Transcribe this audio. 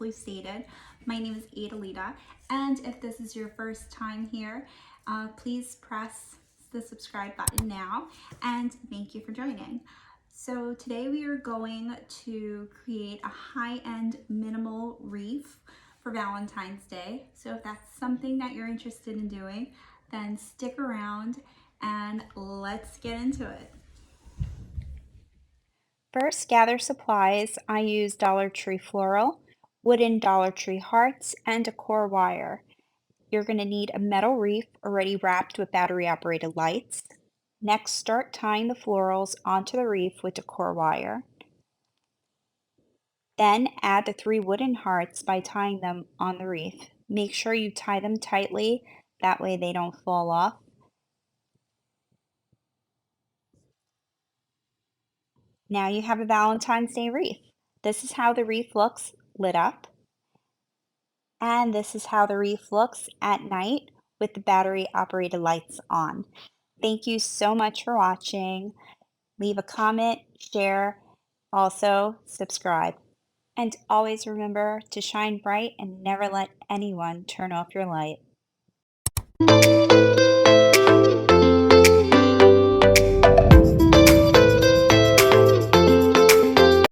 Simply Stated. My name is Adalita, and if this is your first time here, please press the subscribe button now, and thank you for joining. So today we are going to create a high-end minimal wreath for Valentine's Day. So if that's something that you're interested in doing, then stick around and let's get into it. First, gather supplies. I use Dollar Tree Floral, wooden Dollar Tree hearts, and Decor wire. You're going to need a metal wreath already wrapped with battery-operated lights. Next, start tying the florals onto the wreath with Decor wire. Then add the 3 wooden hearts by tying them on the wreath. Make sure you tie them tightly, that way they don't fall off. Now you have a Valentine's Day wreath. This is how the wreath looks lit up. And this is how the wreath looks at night with the battery operated lights on. Thank you so much for watching. Leave a comment, share, also subscribe. And always remember to shine bright and never let anyone turn off your light.